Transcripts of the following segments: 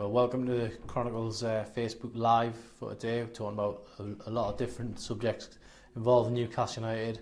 Well, welcome to the Chronicle's Facebook Live for today. We're talking about a lot of different subjects involving Newcastle United.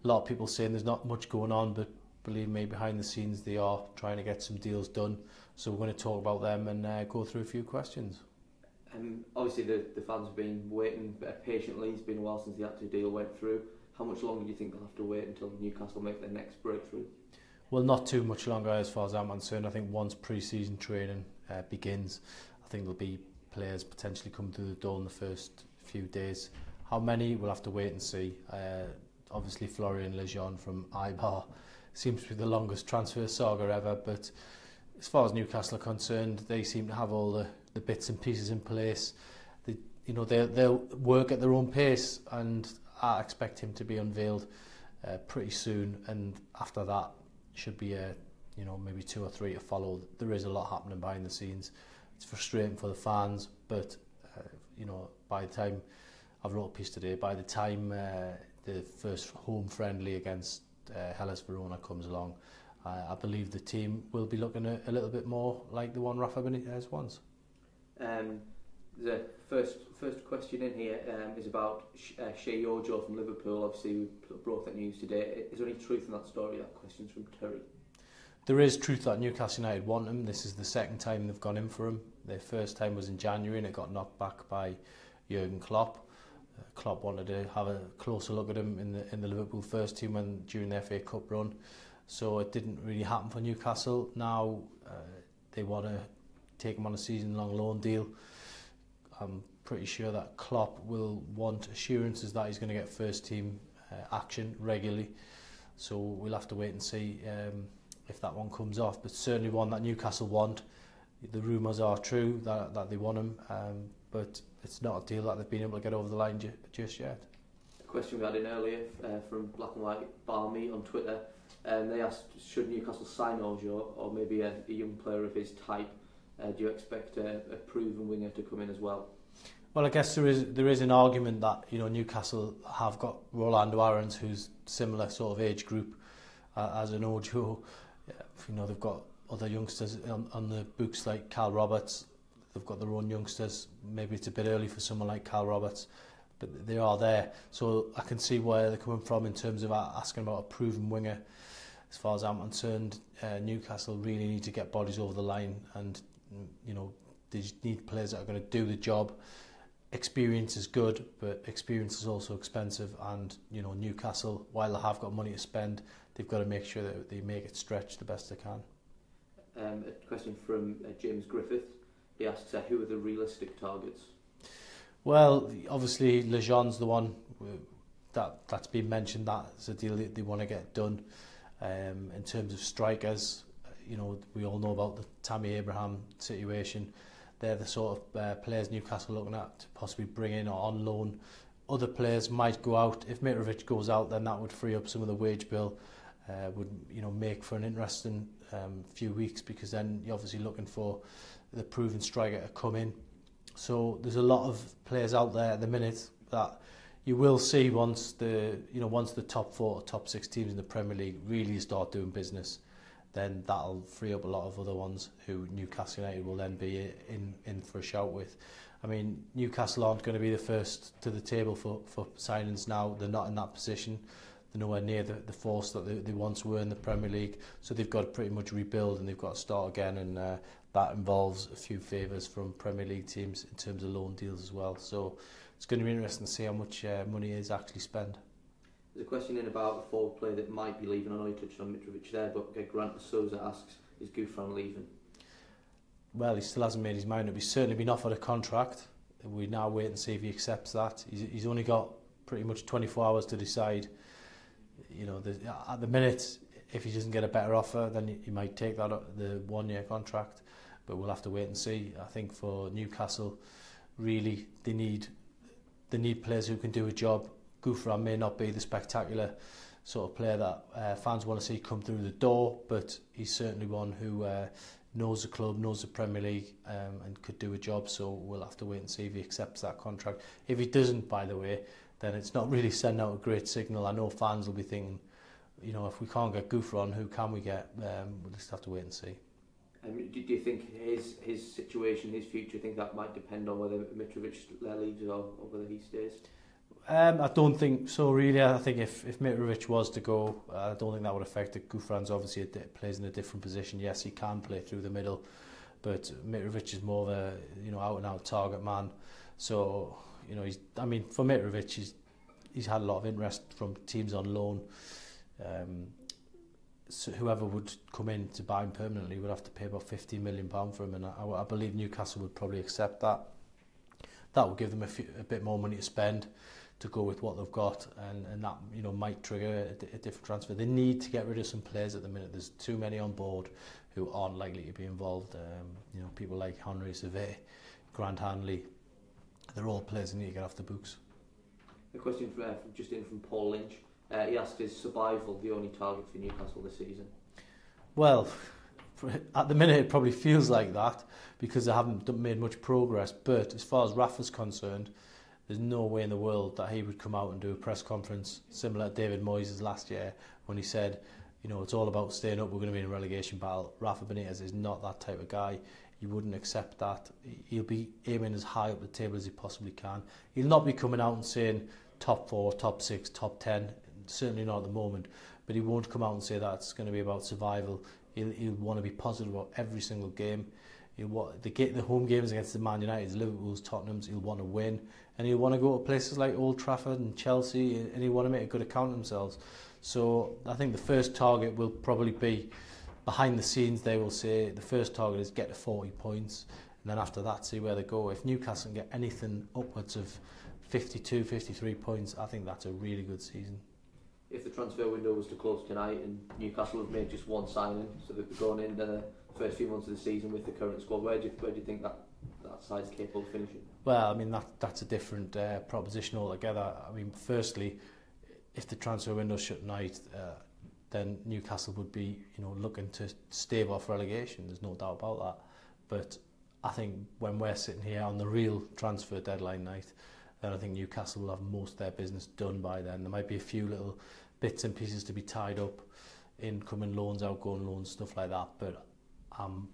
A lot of people saying there's not much going on, but believe me, behind the scenes they are trying to get some deals done. So we're going to talk about them and go through a few questions. Obviously the fans have been waiting patiently. It's been a while since the active deal went through. How much longer do you think they'll have to wait until Newcastle make their next breakthrough? Well, not too much longer as far as I'm concerned. I think once pre-season training begins, I think there'll be players potentially coming through the door in the first few days. How many, we'll have to wait and see. Obviously Florian Lejeune from Eibar seems to be the longest transfer saga ever, but as far as Newcastle are concerned, they seem to have all the bits and pieces in place. They'll work at their own pace, and I expect him to be unveiled pretty soon, and after that should be maybe 2 or 3 to follow. There is a lot happening behind the scenes. It's frustrating for the fans, but by the time I've wrote a piece today, by the time the first home friendly against Hellas Verona comes along, I believe the team will be looking a little bit more like the one Rafa Benitez wants. The first question in here is about Shea Yojo from Liverpool. Obviously, we broke that news today. Is there any truth in that story? That question's from Terry. There is truth that Newcastle United want him. This is the second time they've gone in for him. Their first time was in January and it got knocked back by Jurgen Klopp. Klopp wanted to have a closer look at him in the Liverpool first team during the FA Cup run. So it didn't really happen for Newcastle. Now they want to take him on a season-long loan deal. I'm pretty sure that Klopp will want assurances that he's going to get first team action regularly. So we'll have to wait and see if that one comes off. But certainly one that Newcastle want. The rumours are true that they want him, but it's not a deal that they've been able to get over the line just yet. A question we had in earlier from Black and White Barmy on Twitter. They asked, should Newcastle sign Ojo or maybe a young player of his type? Do you expect a proven winger to come in as well? Well, I guess there is an argument that Newcastle have got Rolando Aarons, who's similar sort of age group as an Ojo. They've got other youngsters on the books like Carl Roberts. They've got their own youngsters. Maybe it's a bit early for someone like Carl Roberts, but they are there. So I can see where they're coming from in terms of asking about a proven winger. As far as I'm concerned, Newcastle really need to get bodies over the line, and they just need players that are going to do the job. Experience is good, but experience is also expensive, and Newcastle, while they have got money to spend, they've got to make sure that they make it stretch the best they can. A question from James Griffith. He asks, who are the realistic targets? Well, obviously Lejeune's the one that's been mentioned. That's a deal that they want to get done. In terms of strikers, we all know about the Tammy Abraham situation. They're the sort of players Newcastle are looking at to possibly bring in or on loan. Other players might go out. If Mitrovic goes out, then that would free up some of the wage bill. Would make for an interesting few weeks, because then you're obviously looking for the proven striker to come in. So there's a lot of players out there at the minute that you will see once the top 4 or top 6 teams in the Premier League really start doing business. Then that'll free up a lot of other ones who Newcastle United will then be in for a shout with. I mean, Newcastle aren't going to be the first to the table for signings now. They're not in that position. They're nowhere near the force that they once were in the Premier League. So they've got to pretty much rebuild, and they've got to start again, and that involves a few favours from Premier League teams in terms of loan deals as well. So it's going to be interesting to see how much money is actually spent. There's a question in about a forward player that might be leaving. I know you touched on Mitrovic there, but Grant Souza asks, is Gouffran leaving? Well, he still hasn't made his mind up. He's certainly been offered a contract. We now wait and see if he accepts that. He's only got pretty much 24 hours to decide. At the minute, if he doesn't get a better offer, then he might take the 1-year contract. But we'll have to wait and see. I think for Newcastle, really, they need players who can do a job. Gouffran may not be the spectacular sort of player that fans want to see come through the door, but he's certainly one who knows the club, knows the Premier League, and could do a job. So we'll have to wait and see if he accepts that contract. If he doesn't, by the way, then it's not really sending out a great signal. I know fans will be thinking, if we can't get Gouffran, who can we get? We'll just have to wait and see. Do you think his situation, his future, do you think that might depend on whether Mitrovic leaves or whether he stays? I don't think so, really. I think if Mitrovic was to go, I don't think that would affect it. Gouffran's obviously plays in a different position. Yes, he can play through the middle, but Mitrovic is more of a out-and-out target man. So for Mitrovic, he's had a lot of interest from teams on loan. So whoever would come in to buy him permanently would have to pay about £15 million for him, and I believe Newcastle would probably accept that. That would give them a bit more money to spend to go with what they've got, and that might trigger a different transfer. They need to get rid of some players at the minute. There's too many on board who aren't likely to be involved. People like Henry Saivet, Grant Hanley, they're all players that need to get off the books. A question from Paul Lynch. He asked, is survival the only target for Newcastle this season? Well, at the minute it probably feels like that because they haven't made much progress, but as far as Rafa's concerned, there's no way in the world that he would come out and do a press conference similar to David Moyes' last year when he said, it's all about staying up, we're going to be in a relegation battle. Rafa Benitez is not that type of guy. He wouldn't accept that. He'll be aiming as high up the table as he possibly can. He'll not be coming out and saying top 4, top 6, top 10, certainly not at the moment, but he won't come out and say that it's going to be about survival. He'll want to be positive about every single game. He'll want the home games against the Man United, Liverpool's, Tottenham's. He'll want to win, and he'll want to go to places like Old Trafford and Chelsea, and he'll want to make a good account of themselves. So I think the first target will probably be behind the scenes. They will say the first target is get to 40 points, and then after that see where they go. If Newcastle can get anything upwards of 52, 53 points, I think that's a really good season. If the transfer window was to close tonight and Newcastle have made just one signing, so they've gone into the first few months of the season with the current squad, where do you think that side's capable of finishing? Well, that's a different proposition altogether. Firstly, if the transfer window shut tonight, then Newcastle would be looking to stave off relegation. There's no doubt about that. But I think when we're sitting here on the real transfer deadline night, then I think Newcastle will have most of their business done by then. There might be a few little bits and pieces to be tied up, incoming loans, outgoing loans, stuff like that. But I'm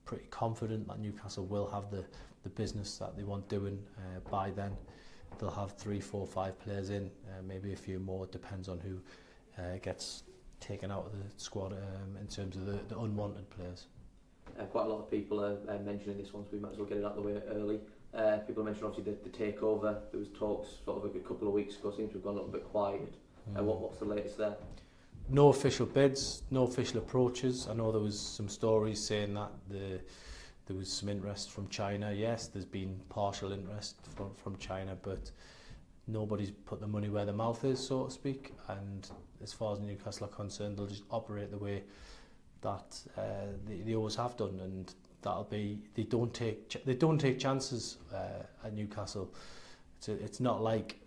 pretty confident that Newcastle will have the business that they want doing by then. They'll have 3, 4, 5 players in, maybe a few more. It depends on who gets taken out of the squad in terms of the unwanted players. Quite a lot of people are mentioning this one, so we might as well get it out of the way early. People mentioned obviously the takeover. There was talks sort of a couple of weeks ago, seems to have gone a little bit quiet. What's the latest there? No official bids, no official approaches. I know there was some stories saying that there was some interest from China. Yes, there's been partial interest from China, but nobody's put the money where their mouth is, so to speak. And as far as Newcastle are concerned, they'll just operate the way that they always have done, and that'll be they don't take chances at Newcastle. It's not like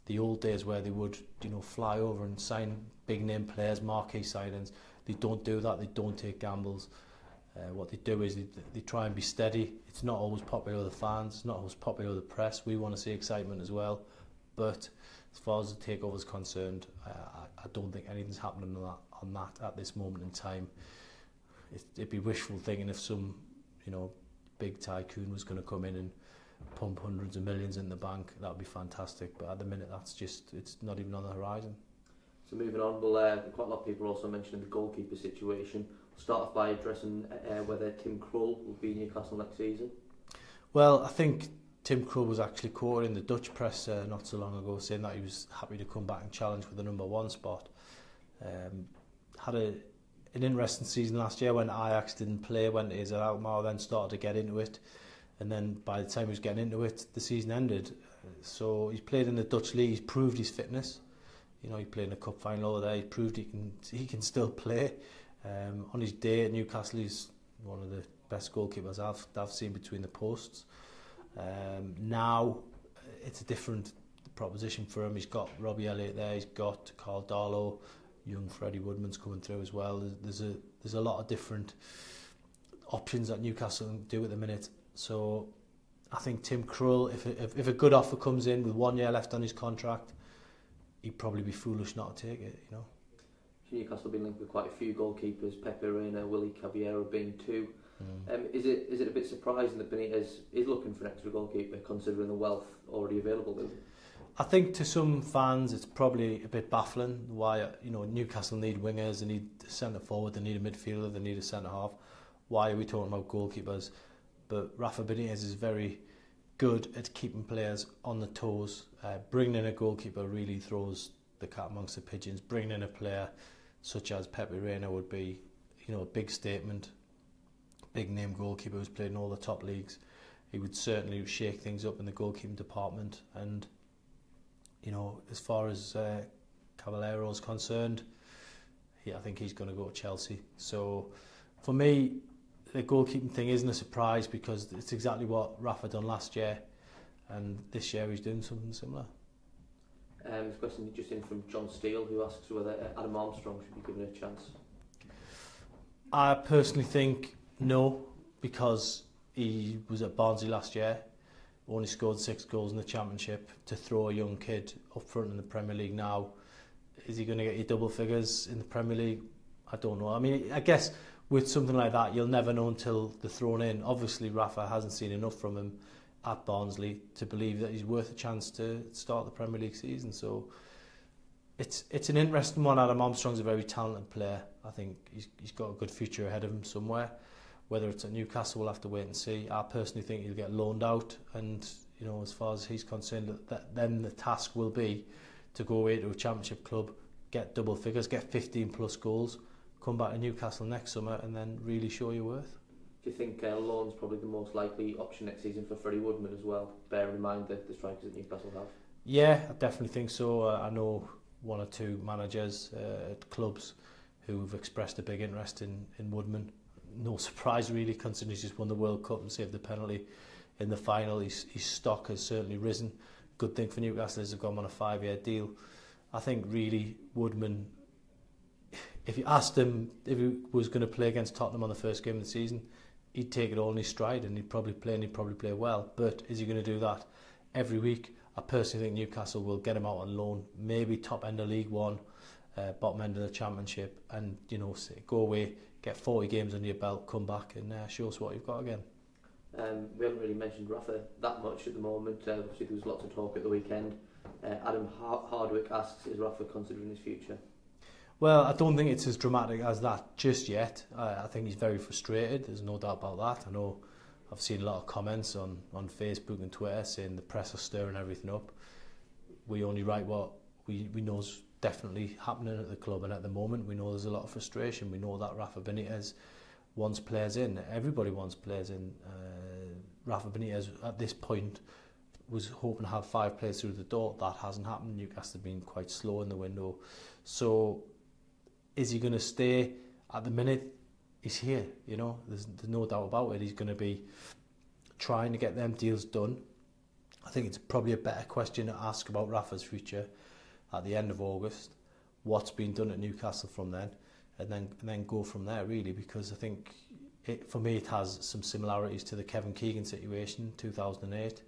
the old days where they would fly over and sign big name players, marquee signings. They don't do that. They don't take gambles. What they do is they try and be steady. It's not always popular with the fans. It's not always popular with the press. We want to see excitement as well. But as far as the takeover is concerned, I don't think anything's happening on that at this moment in time. It'd be wishful thinking if some big tycoon was going to come in and pump hundreds of millions in the bank. That would be fantastic. But at the minute, it's not even on the horizon. So moving on, quite a lot of people also mentioning the goalkeeper situation. We'll start off by addressing whether Tim Krul will be Newcastle next season. Well, I think Tim Krul was actually quoted in the Dutch press not so long ago saying that he was happy to come back and challenge for the number 1 spot. Had an interesting season last year when Ajax didn't play, went to Israel Alkmaar, then started to get into it. And then by the time he was getting into it, the season ended. So he's played in the Dutch league, he's proved his fitness. He played in a cup final over there, he proved he can still play. On his day at Newcastle, he's one of the best goalkeepers I've seen between the posts. Now, it's a different proposition for him. He's got Robbie Elliott there, he's got Carl Darlow, young Freddie Woodman's coming through as well. There's a lot of different options that Newcastle can do at the minute. So I think Tim Krul, if a good offer comes in with 1 year left on his contract, he'd probably be foolish not to take it. Newcastle have been linked with quite a few goalkeepers, Pepe Reina, Willy Caballero being two. Is it a bit surprising that Benitez is looking for an extra goalkeeper, considering the wealth already available to him? I think to some fans it's probably a bit baffling why Newcastle need wingers, they need a centre forward, they need a midfielder, they need a centre half. Why are we talking about goalkeepers? But Rafa Benitez is very good at keeping players on the toes. Bringing in a goalkeeper really throws the cat amongst the pigeons. Bringing in a player such as Pepe Reina would be, a big statement. Big name goalkeeper who's played in all the top leagues. He would certainly shake things up in the goalkeeping department. And as far as Caballero is concerned, I think he's going to go to Chelsea. So for me, the goalkeeping thing isn't a surprise because it's exactly what Rafa done last year, and this year he's doing something similar. This question just in from John Steele, who asks whether Adam Armstrong should be given a chance. I personally think no, because he was at Barnsley last year, only scored 6 goals in the Championship. To throw a young kid up front in the Premier League now, is he going to get you double figures in the Premier League? I don't know. I mean, I guess with something like that, you'll never know until they're thrown in. Obviously, Rafa hasn't seen enough from him at Barnsley to believe that he's worth a chance to start the Premier League season. So it's an interesting one. Adam Armstrong's a very talented player. I think he's got a good future ahead of him somewhere. Whether it's at Newcastle, we'll have to wait and see. I personally think he'll get loaned out, and as far as he's concerned, then the task will be to go away to a Championship club, get double figures, get 15 plus goals, come back to Newcastle next summer and then really show your worth. Do you think loan's probably the most likely option next season for Freddie Woodman as well, bearing in mind the strikers that Newcastle have? Yeah, I definitely think so. I know 1 or 2 managers at clubs who've expressed a big interest in Woodman. No surprise really, considering he's just won the World Cup and saved the penalty in the final. His stock has certainly risen. Good thing for Newcastle is they've got him on a 5-year deal. I think really Woodman, if you asked him if he was going to play against Tottenham on the first game of the season, he'd take it all in his stride and he'd probably play well. But is he going to do that every week? I personally think Newcastle will get him out on loan, maybe top end of League One, bottom end of the Championship, and go away, get 40 games under your belt, come back and show us what you've got again. We haven't really mentioned Rafa that much at the moment. Obviously there was lots of talk at the weekend. Adam Hardwick asks, is Rafa considering his future? Well, I don't think it's as dramatic as that just yet. I think he's very frustrated, there's no doubt about that. I know I've seen a lot of comments on Facebook and Twitter saying the press are stirring everything up. We only write what we know's definitely happening at the club, and at the moment we know there's a lot of frustration. We know that Rafa Benitez wants players in. Everybody wants players in. Rafa Benitez at this point was hoping to have 5 players through the door. That hasn't happened. Newcastle have been quite slow in the window. So is he going to stay? At the minute he's here, there's no doubt about it. He's going to be trying to get them deals done. I think it's probably a better question to ask about Rafa's future at the end of August, what's been done at Newcastle from then, and then go from there really, because I think for me it has some similarities to the Kevin Keegan situation 2008.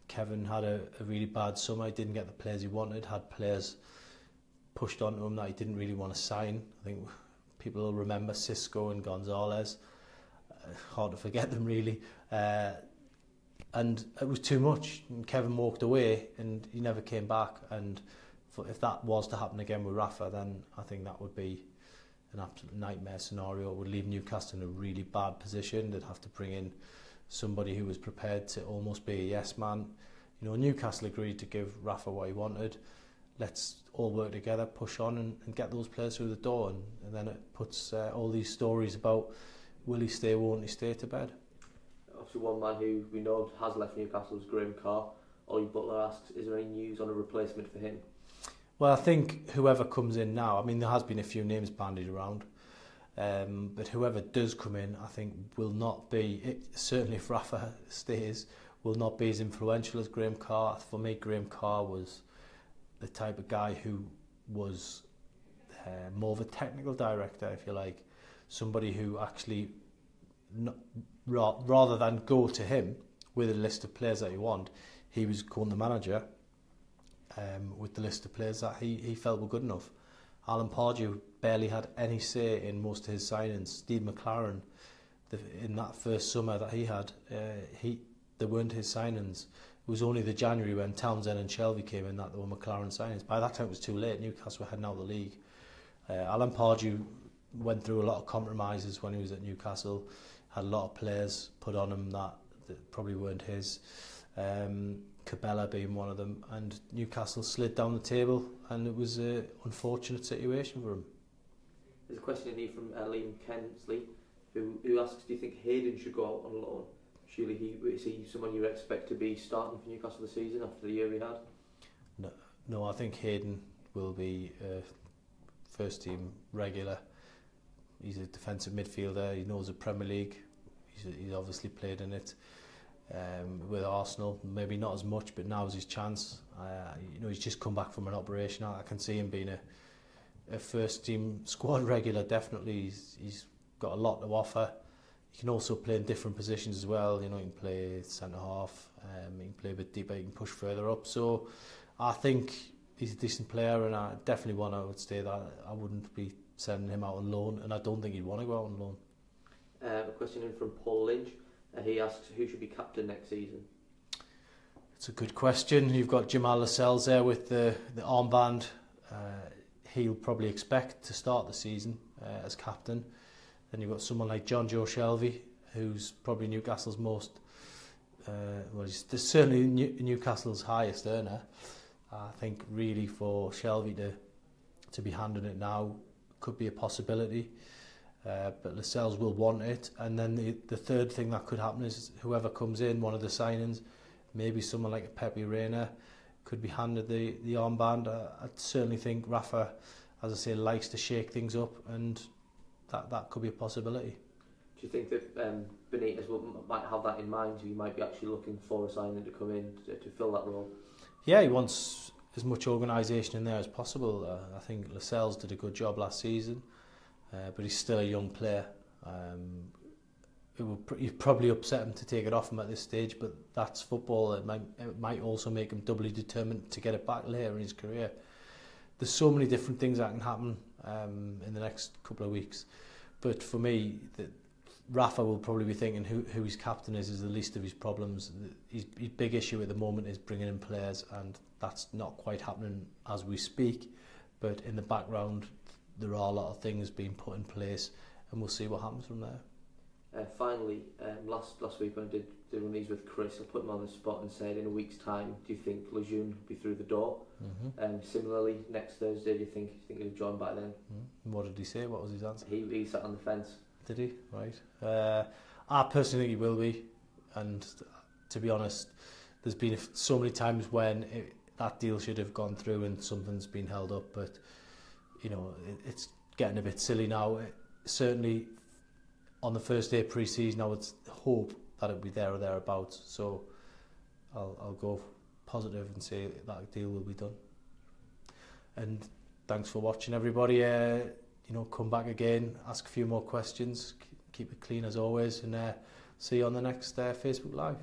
Kevin had a really bad summer. He didn't get the players he wanted, had players pushed onto him that he didn't really want to sign. I think people will remember Cisco and Gonzalez, hard to forget them really, and it was too much, and Kevin walked away and he never came back. And if that was to happen again with Rafa, then I think that would be an absolute nightmare scenario. It would leave Newcastle in a really bad position. They'd have to bring in somebody who was prepared to almost be a yes man. Newcastle agreed to give Rafa what he wanted. Let's all work together, push on and get those players through the door, and then it puts all these stories about will he stay, won't he stay to bed. Obviously one man who we know has left Newcastle is Graham Carr. Ollie Butler asks, is there any news on a replacement for him? Well, I think whoever comes in now, I mean there has been a few names bandied around, but whoever does come in I think will not be, certainly if Rafa stays, will not be as influential as Graham Carr. For me, Graham Carr was the type of guy who was more of a technical director, if you like, somebody who actually, rather than go to him with a list of players that you want, he was going the manager with the list of players that he felt were good enough. Alan Pardew barely had any say in most of his signings. Steve McLaren, in that first summer that he had, they weren't his signings. It was only the January when Townsend and Shelby came in that they were McLaren signings. By that time it was too late. Newcastle were heading out of the league. Alan Pardew went through a lot of compromises when he was at Newcastle. Had a lot of players put on him that probably weren't his. Cabela being one of them, and Newcastle slid down the table, and it was an unfortunate situation for him. There's a question in here from Liam Kensley, who asks, do you think Hayden should go out on loan? Surely is he someone you expect to be starting for Newcastle this season after the year he had? No, I think Hayden will be first team regular. He's a defensive midfielder. He knows the Premier League. He's obviously played in it. With Arsenal, maybe not as much, but now's his chance. He's just come back from an operation. I can see him being a first team squad regular. Definitely, he's got a lot to offer. He can also play in different positions as well. He can play centre half. He can play a bit deeper. He can push further up. So I think he's a decent player, and I definitely would say that I wouldn't be sending him out on loan, and I don't think he'd want to go out on loan. A question in from Paul Lynch. He asks who should be captain next season. It's a good question. You've got Jamal Lascelles there with the armband. He'll probably expect to start the season as captain. Then you've got someone like John Joe Shelby, who's probably Newcastle's most, he's certainly Newcastle's highest earner. I think really for Shelby to be handing it now could be a possibility. But Lascelles will want it, and then the third thing that could happen is whoever comes in, one of the signings, maybe someone like a Pepe Reina, could be handed the armband. I certainly think Rafa, as I say, likes to shake things up, and that could be a possibility. Do you think that Benitez might have that in mind? He might be actually looking for a signing to come in to fill that role? Yeah, he wants as much organisation in there as possible. I think Lascelles did a good job last season. But he's still a young player. You'd probably upset him to take it off him at this stage, but that's football. It might also make him doubly determined to get it back later in his career. There's so many different things that can happen in the next couple of weeks. But for me, Rafa will probably be thinking who his captain is the least of his problems. His big issue at the moment is bringing in players, and that's not quite happening as we speak. But in the background, there are a lot of things being put in place, and we'll see what happens from there. Finally, last week when I did one of these with Chris, I put him on the spot and said, in a week's time, do you think Lejeune will be through the door? Similarly, next Thursday, do you think he'll join by then? What did he say? What was his answer? He sat on the fence. Did he? Right. I personally think he will be, and to be honest, there's been so many times when that deal should have gone through and something's been held up, but it's getting a bit silly now. Certainly on the first day of pre-season, I would hope that it'll be there or thereabouts. So I'll go positive and say that deal will be done. And thanks for watching, everybody. Come back again, ask a few more questions, keep it clean as always, and see you on the next Facebook Live.